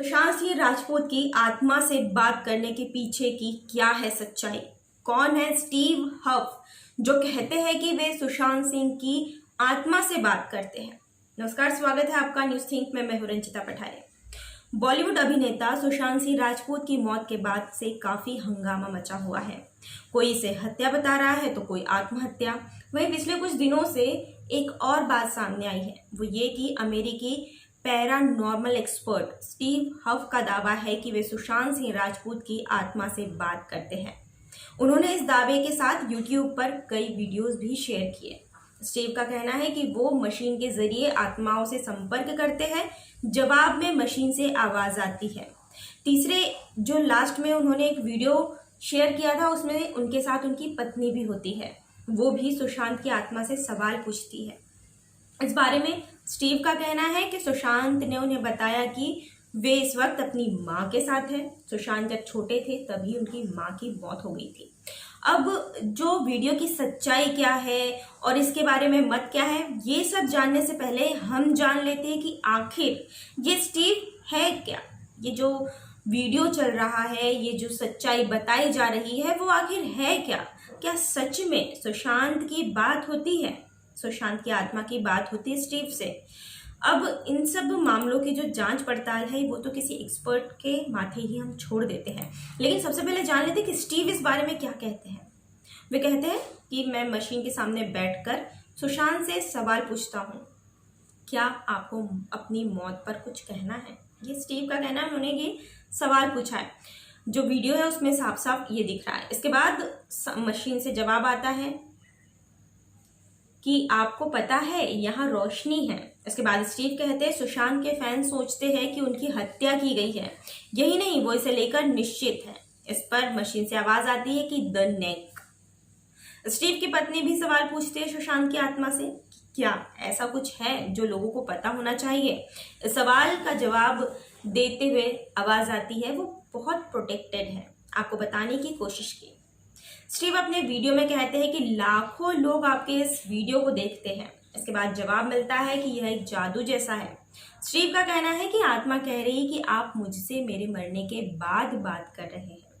सुशांत सिंह राजपूत की आत्मा से बात करने के पीछे की क्या है सच्चाई? कौन है स्टीव हफ जो कहते हैं कि वे सुशांत सिंह की आत्मा से बात करते हैं? नमस्कार, स्वागत है आपका न्यूज थिंक में। मैं हूं रंजिता पठारे। बॉलीवुड अभिनेता सुशांत सिंह राजपूत की मौत के बाद से काफी हंगामा मचा हुआ है। कोई इसे हत्या बता रहा है तो कोई आत्महत्या। वहीं पिछले कुछ दिनों से एक और बात सामने आई है, वो ये कि अमेरिकी पैरानॉर्मल एक्सपर्ट स्टीव हफ का दावा है कि वे सुशांत सिंह राजपूत की आत्मा से बात करते हैं। उन्होंने इस दावे के साथ यूट्यूब पर कई वीडियोस भी शेयर किए। स्टीव का कहना है कि वो मशीन के जरिए आत्माओं से संपर्क करते हैं, जवाब में मशीन से आवाज आती है। तीसरे जो लास्ट में उन्होंने एक वीडियो शेयर किया था, उसमें उनके साथ उनकी पत्नी भी होती है, वो भी सुशांत की आत्मा से सवाल पूछती है। इस बारे में स्टीव का कहना है कि सुशांत ने उन्हें बताया कि वे इस वक्त अपनी माँ के साथ हैं। सुशांत जब छोटे थे तभी उनकी माँ की मौत हो गई थी। अब जो वीडियो की सच्चाई क्या है और इसके बारे में मत क्या है, ये सब जानने से पहले हम जान लेते हैं कि आखिर ये स्टीव है क्या। ये जो वीडियो चल रहा है, ये जो सच्चाई बताई जा रही है, वो आखिर है क्या? क्या सच में सुशांत की बात होती है? सुशांत की आत्मा की बात होती है स्टीव से? अब इन सब मामलों की जो जांच पड़ताल है वो तो किसी एक्सपर्ट के माथे ही हम छोड़ देते हैं। लेकिन सबसे पहले जान लेते हैं कि स्टीव इस बारे में क्या कहते हैं। वे कहते हैं कि मैं मशीन के सामने बैठकर सुशांत से सवाल पूछता हूँ, क्या आपको अपनी मौत पर कुछ कहना है? ये स्टीव का कहना है। उन्होंने ये सवाल पूछा है। जो वीडियो है उसमें साफ साफ ये दिख रहा है। इसके बाद मशीन से जवाब आता है कि आपको पता है यहाँ रोशनी है। इसके बाद स्टीव कहते हैं सुशांत के फैन सोचते हैं कि उनकी हत्या की गई है। यही नहीं, वो इसे लेकर निश्चित है। इस पर मशीन से आवाज आती है कि द नेक। स्टीव की पत्नी भी सवाल पूछती है सुशांत की आत्मा से, क्या ऐसा कुछ है जो लोगों को पता होना चाहिए? इस सवाल का जवाब देते हुए आवाज आती है, वो बहुत प्रोटेक्टेड है, आपको बताने की कोशिश की। स्टीव अपने वीडियो में कहते हैं कि लाखों लोग आपके इस वीडियो को देखते हैं। इसके बाद जवाब मिलता है कि यह एक जादू जैसा है। स्टीव का कहना है कि आत्मा कह रही है कि आप मुझसे मेरे मरने के बाद बात कर रहे हैं।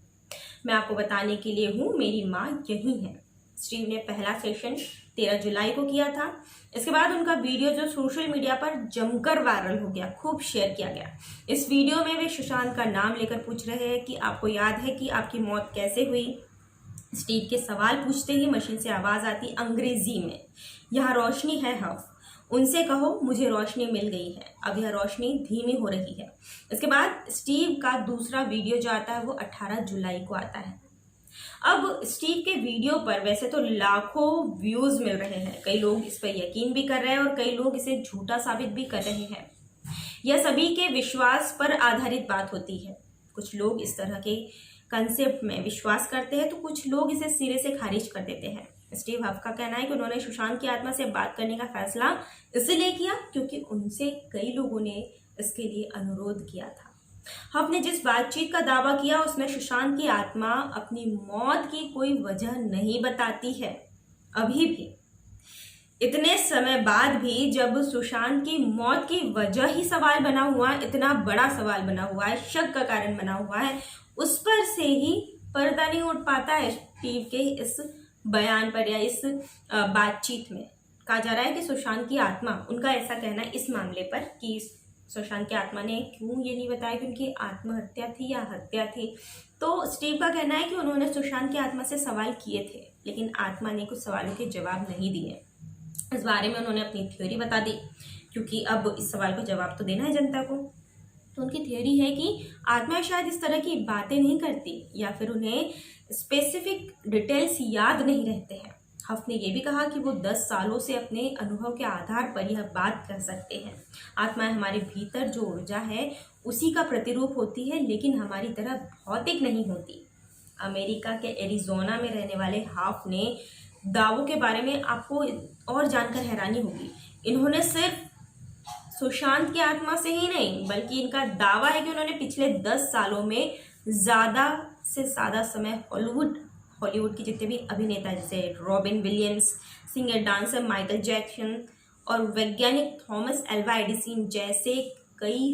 मैं आपको बताने के लिए हूँ, मेरी माँ यही है। स्टीव ने पहला सेशन 13 जुलाई को किया था। इसके बाद उनका वीडियो जो सोशल मीडिया पर जमकर वायरल हो गया, खूब शेयर किया गया। इस वीडियो में वे सुशांत का नाम लेकर पूछ रहे हैं कि आपको याद है कि आपकी मौत कैसे हुई? स्टीव के सवाल पूछते ही मशीन से आवाज आती अंग्रेजी में, यहाँ रोशनी है हफ, उनसे कहो मुझे रोशनी मिल गई है, अब यह रोशनी धीमी हो रही है। इसके बाद स्टीव का दूसरा वीडियो जो आता है वो 18 जुलाई को आता है। अब स्टीव के वीडियो पर वैसे तो लाखों व्यूज मिल रहे हैं। कई लोग इस पर यकीन भी कर रहे हैं और कई लोग इसे झूठा साबित भी कर रहे हैं। यह सभी के विश्वास पर आधारित बात होती है। कुछ लोग इस तरह के कंसेप्ट में विश्वास करते हैं तो कुछ लोग इसे सिरे से खारिज कर देते हैं। स्टीव हफ का कहना है कि उन्होंने सुशांत की आत्मा से बात करने का फैसला इसलिए किया क्योंकि उनसे कई लोगों ने इसके लिए अनुरोध किया था। हफ ने जिस बातचीत का दावा किया उसमें सुशांत की आत्मा अपनी मौत की कोई वजह नहीं बताती है। अभी भी इतने समय बाद भी जब सुशांत की मौत की वजह ही सवाल बना हुआ है, इतना बड़ा सवाल बना हुआ है, शक का कारण बना हुआ है, उस पर से ही पर्दा नहीं उठ पाता है। स्टीव के इस बयान पर या इस बातचीत में कहा जा रहा है कि सुशांत की आत्मा, उनका ऐसा कहना है इस मामले पर कि सुशांत की आत्मा ने क्यों ये नहीं बताया कि उनकी आत्महत्या थी या हत्या थी। तो स्टीव का कहना है कि उन्होंने सुशांत की आत्मा से सवाल किए थे लेकिन आत्मा ने कुछ सवालों के जवाब नहीं दिए। इस बारे में उन्होंने अपनी थ्योरी बता दी क्योंकि अब इस सवाल का जवाब तो देना है जनता को। तो उनकी थ्योरी है कि आत्मा शायद इस तरह की बातें नहीं करती या फिर उन्हें स्पेसिफिक डिटेल्स याद नहीं रहते हैं। हफ ने यह भी कहा कि वो 10 सालों से अपने अनुभव के आधार पर यह बात कर सकते हैं। आत्माएं हमारे भीतर जो ऊर्जा है उसी का प्रतिरूप होती है, लेकिन हमारी तरह भौतिक नहीं होती। अमेरिका के एरिजोना में रहने वाले हफ ने दावों के बारे में आपको और जानकर हैरानी होगी। इन्होंने सिर्फ सुशांत की आत्मा से ही नहीं बल्कि इनका दावा है कि उन्होंने पिछले 10 सालों में ज़्यादा से ज़्यादा समय हॉलीवुड के जितने भी अभिनेता जैसे robin Williams, singer dancer Michael Jackson और वैज्ञानिक थॉमस एल्वा एडिसन जैसे कई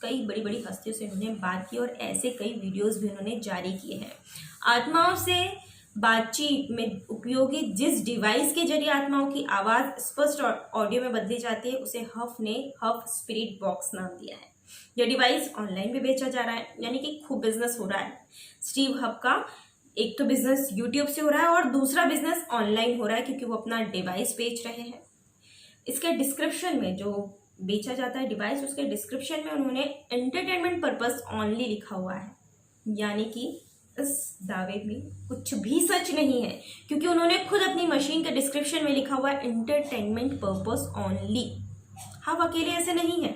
कई बड़ी बड़ी हस्तियों से उन्होंने बात की और ऐसे कई वीडियोस भी उन्होंने जारी किए हैं। आत्माओं से बातचीत में उपयोगी जिस डिवाइस के जरिए आत्माओं की आवाज़ स्पष्ट ऑडियो में बदली जाती है उसे हफ ने हफ स्पिरिट बॉक्स नाम दिया है। यह डिवाइस ऑनलाइन भी बेचा जा रहा है, यानी कि खूब बिजनेस हो रहा है। स्टीव हफ का एक तो बिजनेस यूट्यूब से हो रहा है और दूसरा बिजनेस ऑनलाइन हो रहा है, क्योंकि वो अपना डिवाइस बेच रहे हैं। इसके डिस्क्रिप्शन में जो बेचा जाता है डिवाइस, उसके डिस्क्रिप्शन में उन्होंने एंटरटेनमेंट पर्पस ओनली लिखा हुआ है, यानी कि इस दावे में कुछ भी सच नहीं है, क्योंकि उन्होंने खुद अपनी मशीन के डिस्क्रिप्शन में लिखा हुआ है एंटरटेनमेंट पर्पस ओनली। हम अकेले ऐसे नहीं हैं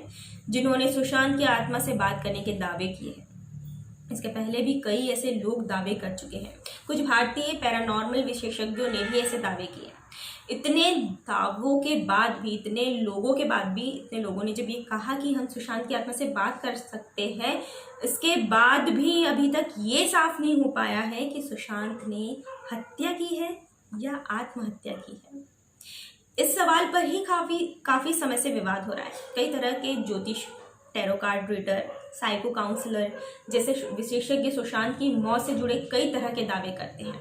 जिन्होंने सुशांत की आत्मा से बात करने के दावे किए हैं। इसके पहले भी कई ऐसे लोग दावे कर चुके हैं। कुछ भारतीय पैरानॉर्मल विशेषज्ञों ने भी ऐसे दावे किए। इतने दावों के बाद भी, इतने लोगों के बाद भी, इतने लोगों ने जब ये कहा कि हम सुशांत की आत्मा से बात कर सकते हैं, इसके बाद भी अभी तक ये साफ नहीं हो पाया है कि सुशांत ने हत्या की है या आत्महत्या की है। इस सवाल पर ही काफी समय से विवाद हो रहा है। कई तरह के ज्योतिष, tarot card reader, psycho counsellor जैसे विशेषज्ञ सुशांत की मौत से जुड़े कई तरह के दावे करते हैं,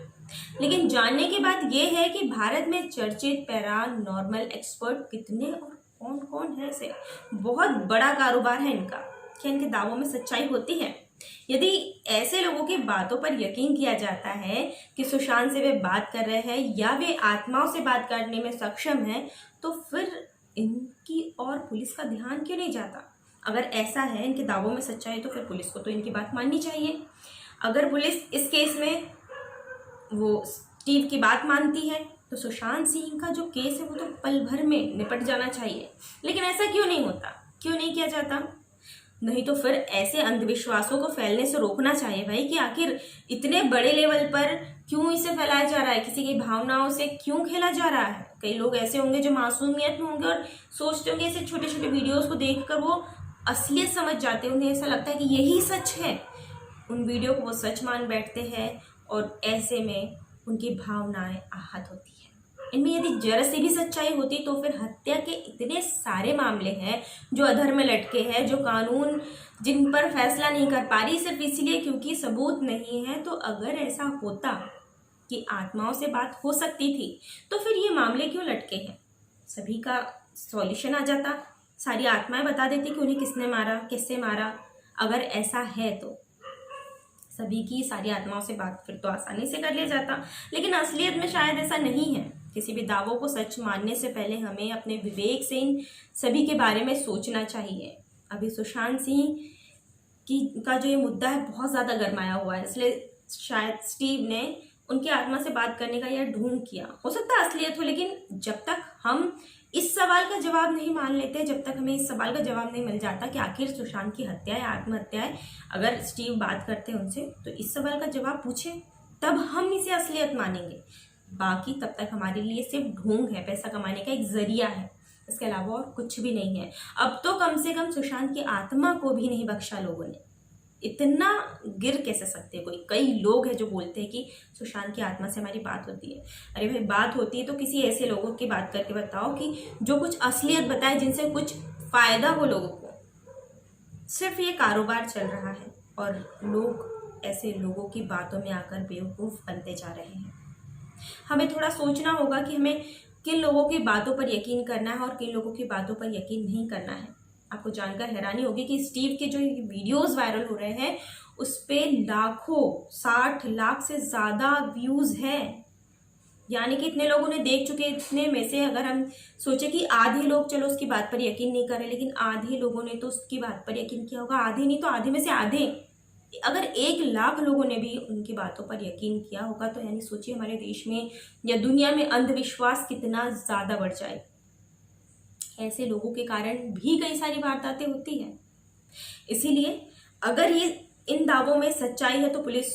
लेकिन जानने की बात यह है कि भारत में चर्चित पैरानॉर्मल एक्सपर्ट कितने और कौन कौन है। ऐसे बहुत बड़ा कारोबार है इनका। क्या इनके दावों में सच्चाई होती है? यदि ऐसे लोगों की बातों पर यकीन किया जाता है कि सुशांत से वे बात कर रहे हैं या वे आत्माओं से बात करने में सक्षम हैं, तो फिर इनकी और पुलिस का ध्यान क्यों नहीं जाता? अगर ऐसा है, इनके दावों में सच्चाई है, तो फिर पुलिस को तो इनकी बात माननी चाहिए। अगर पुलिस इस केस में वो स्टीव की बात मानती है तो सुशांत सिंह का जो केस है वो तो पल भर में निपट जाना चाहिए। लेकिन ऐसा क्यों नहीं होता? क्यों नहीं किया जाता? नहीं तो फिर ऐसे अंधविश्वासों को फैलने से रोकना चाहिए भाई, कि आखिर इतने बड़े लेवल पर क्यों इसे फैलाया जा रहा है, किसी की भावनाओं से क्यों खेला जा रहा है। कई लोग ऐसे होंगे जो मासूमियत में होंगे और सोचते होंगे ऐसे छोटे छोटे वीडियोस को देखकर वो असलियत समझ जाते हैं, उन्हें ऐसा लगता है कि यही सच है। उन वीडियो को वो सच मान बैठते हैं और ऐसे में उनकी भावनाएं आहत होती है। इनमें यदि जरा सी भी सच्चाई होती तो फिर हत्या के इतने सारे मामले हैं जो अधर में लटके हैं, जो कानून जिन पर फैसला नहीं कर पा रही सिर्फ इसलिए क्योंकि सबूत नहीं है। तो अगर ऐसा होता कि आत्माओं से बात हो सकती थी तो फिर ये मामले क्यों लटके हैं? सभी का सॉल्यूशन आ जाता, सारी आत्माएं बता देती कि उन्हें किसने मारा, किससे मारा। अगर ऐसा है तो सभी की सारी आत्माओं से बात फिर तो आसानी से कर लिया जाता, लेकिन असलियत में शायद ऐसा नहीं है। किसी भी दावों को सच मानने से पहले हमें अपने विवेक से इन सभी के बारे में सोचना चाहिए। अभी सुशांत सिंह का जो ये मुद्दा है बहुत ज़्यादा गरमाया हुआ है, इसलिए शायद स्टीव ने उनकी आत्मा से बात करने का यह ढोंग किया। हो सकता है असलियत हो, लेकिन जब तक हम इस सवाल का जवाब नहीं मान लेते, जब तक हमें इस सवाल का जवाब नहीं मिल जाता कि आखिर सुशांत की हत्या या आत्महत्या है, अगर स्टीव बात करते हैं उनसे तो इस सवाल का जवाब पूछे, तब हम इसे असलियत मानेंगे। बाकी तब तक हमारे लिए सिर्फ ढोंग है, पैसा कमाने का एक जरिया है, इसके अलावा और कुछ भी नहीं है। अब तो कम से कम सुशांत की आत्मा को भी नहीं बख्शा लोगों ने। इतना गिर कैसे सकते हैं कोई? कई लोग हैं जो बोलते हैं कि सुशांत की आत्मा से हमारी बात होती है। अरे भाई, बात होती है तो किसी ऐसे लोगों की बात करके बताओ कि जो कुछ असलियत बताए, जिनसे कुछ फायदा हो लोगों को। सिर्फ ये कारोबार चल रहा है और लोग ऐसे लोगों की बातों में आकर बेवकूफ़ बनते जा रहे हैं। हमें थोड़ा सोचना होगा कि हमें किन लोगों की बातों पर यकीन करना है और किन लोगों की बातों पर यकीन नहीं करना है। आपको जानकर हैरानी होगी कि स्टीव के जो वीडियोस वायरल हो रहे हैं उस पे लाखों, 60 लाख से ज़्यादा व्यूज़ हैं। यानी कि इतने लोगों ने देख चुके। इतने में से अगर हम सोचे कि आधे लोग चलो उसकी बात पर यकीन नहीं कर रहे, लेकिन आधे लोगों ने तो उसकी बात पर यकीन किया होगा। आधे नहीं तो आधे में से आधे, अगर 1 लाख लोगों ने भी उनकी बातों पर यकीन किया होगा, तो यानी सोचिए हमारे देश में या दुनिया में अंधविश्वास कितना ज़्यादा बढ़ जाए। ऐसे लोगों के कारण भी कई सारी वारदातें होती हैं। इसीलिए अगर ये इन दावों में सच्चाई है तो पुलिस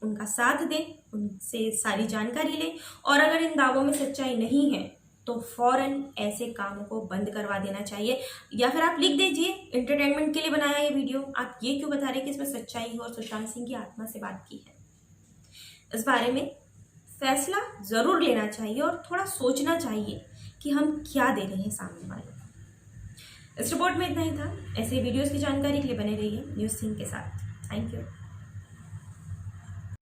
उनका साथ दे, उनसे सारी जानकारी ले, और अगर इन दावों में सच्चाई नहीं है तो फौरन ऐसे कामों को बंद करवा देना चाहिए। या फिर आप लिख दीजिए, एंटरटेनमेंट के लिए बनाया ये वीडियो, आप ये क्यों बता रहे कि इसमें सच्चाई है और सुशांत सिंह की आत्मा से बात की है। इस बारे में फैसला ज़रूर लेना चाहिए और थोड़ा सोचना चाहिए कि हम क्या दे रहे हैं सामने वाले को। इस रिपोर्ट में इतना ही था। ऐसे वीडियोस की जानकारी के लिए बने रहिए न्यूज़ सिंह के साथ। Thank you.